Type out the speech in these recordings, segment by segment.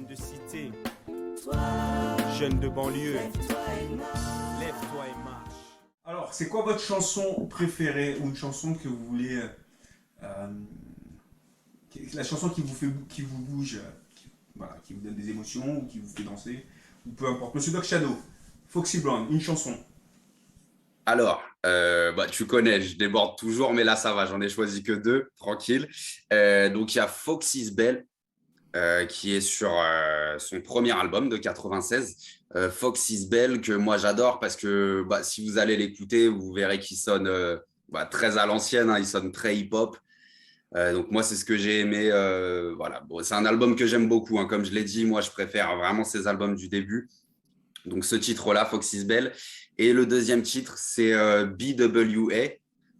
Jeune de cité, jeune de banlieue, lève-toi et marche. Alors, c'est quoi votre chanson préférée ou une chanson que vous voulez, la chanson qui vous fait, qui vous bouge, voilà, qui vous donne des émotions ou qui vous fait danser, ou peu importe. Monsieur Doc Shadow, Foxy Brown, une chanson. Alors, tu connais, je déborde toujours, mais là, ça va, j'en ai choisi que deux, tranquille. Donc, il y a Foxy's Belle, qui est sur son premier album de 96, Foxy's Belle, que moi, j'adore parce que si vous allez l'écouter, vous verrez qu'il sonne très à l'ancienne, hein, il sonne très hip-hop. Donc, moi, c'est ce que j'ai aimé. Voilà. Bon, c'est un album que j'aime beaucoup, hein. Comme je l'ai dit, moi, je préfère vraiment ces albums du début. Donc, ce titre-là, Foxy's Belle. Et le deuxième titre, c'est BWA,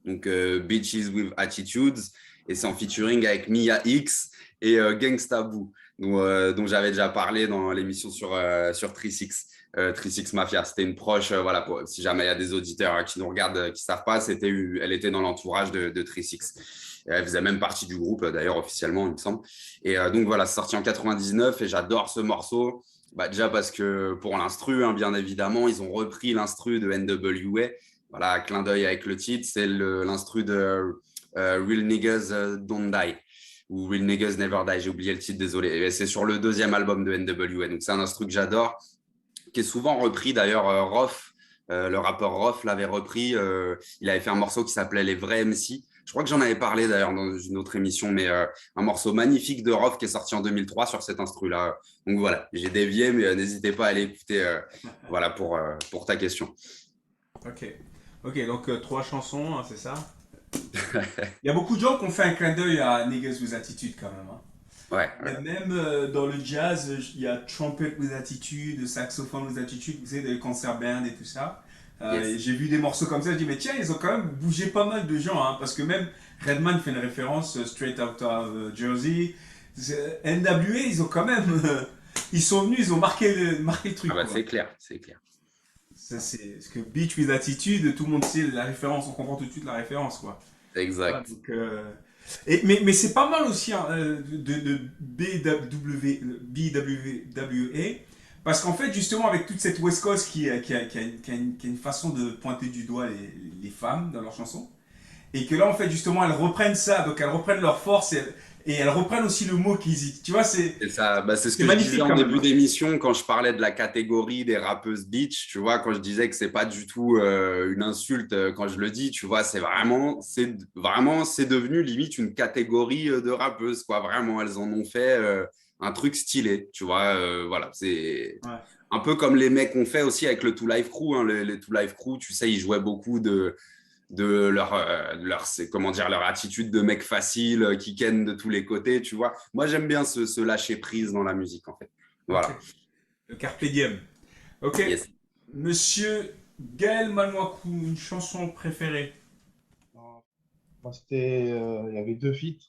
donc Bitches with Attitudes. Et c'est en featuring avec Mia X et Gangsta Boo, dont j'avais déjà parlé dans l'émission sur 36, 36 Mafia. C'était une proche, voilà, si jamais il y a des auditeurs qui nous regardent, qui ne savent pas, elle était dans l'entourage de 36. Elle faisait même partie du groupe, d'ailleurs, officiellement, il me semble. Et donc, voilà, c'est sorti en 99 et j'adore ce morceau. Déjà parce que pour l'instru, hein, bien évidemment, ils ont repris l'instru de NWA. Voilà, clin d'œil avec le titre, c'est l'instru de Real Niggas Don't Die ou Real Niggas Never Die. J'ai oublié le titre, désolé. Et c'est sur le deuxième album de NWA. Donc, c'est un instru que j'adore, qui est souvent repris. D'ailleurs, Rof, le rappeur Rof l'avait repris. Il avait fait un morceau qui s'appelait Les Vrais MC. Je crois que j'en avais parlé d'ailleurs dans une autre émission, mais un morceau magnifique de Rof qui est sorti en 2003 sur cet instru-là. Donc voilà, j'ai dévié, mais n'hésitez pas à aller écouter voilà, pour ta question. Ok, donc trois chansons, hein, c'est ça. Il y a beaucoup de gens qui ont fait un clin d'œil à Niggas with Attitude quand même. Hein. Ouais. Et même dans le jazz, il y a Trumpet with Attitude, Saxophone with Attitude, vous savez, des concert band et tout ça. Yes. J'ai vu des morceaux comme ça, je dis mais tiens, ils ont quand même bougé pas mal de gens, hein, parce que même Redman fait une référence Straight Out of Jersey. NWA, ils ont quand même, ils sont venus, ils ont marqué le truc. Ah c'est clair, c'est clair. Ça, c'est ce que Beach with Attitude, tout le monde sait la référence, on comprend tout de suite la référence, quoi. Exact. Voilà, donc, mais c'est pas mal aussi hein, de BWA. Parce qu'en fait, justement, avec toute cette West Coast qui a une façon de pointer du doigt les femmes dans leurs chansons, et que là, en fait, justement, elles reprennent ça, donc elles reprennent leur force et elles reprennent aussi le mot qu'ils y. Tu vois, c'est ça, c'est ce que je disais en début d'émission quand je parlais de la catégorie des rappeuses bitch. Tu vois, quand je disais que c'est pas du tout une insulte quand je le dis, tu vois, c'est devenu limite une catégorie de rappeuses, quoi. Vraiment, elles en ont fait. Un truc stylé, tu vois, voilà, c'est un peu comme les mecs ont fait aussi avec le Two Live Crew, hein, les Two Live Crew, tu sais, ils jouaient beaucoup de leur attitude de mec facile, qui ken de tous les côtés, tu vois. Moi, j'aime bien se lâcher prise dans la musique, en fait. Voilà. Okay. Le Carpe Diem. Ok. Yes. Monsieur Gaël Malmoakou, une chanson préférée? Moi, c'était, il y avait deux feats.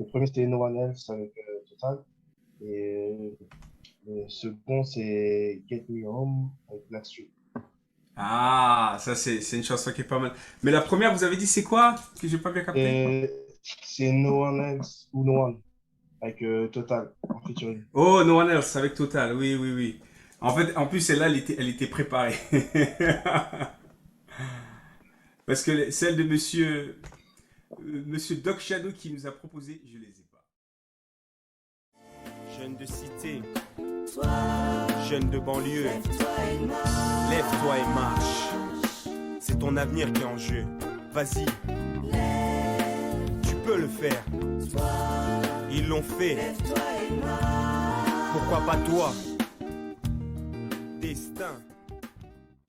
Le premier, c'était No One Else avec Total. Et le second, c'est Get Me Home avec Blackstreet. Ah, ça c'est une chanson qui est pas mal. Mais la première, vous avez dit c'est quoi? Que j'ai pas bien capté. Et c'est No One Else ou No One avec Total en featuring. Oh, No One Else avec Total, oui. En fait, en plus, celle-là, elle était préparée. Parce que celle de Monsieur Doc Shadow qui nous a proposé, je les ai pas. Jeune de cité, jeune de banlieue, lève-toi et marche. C'est ton avenir qui est en jeu. Vas-y, tu peux le faire. Ils l'ont fait. Pourquoi pas toi? Destin.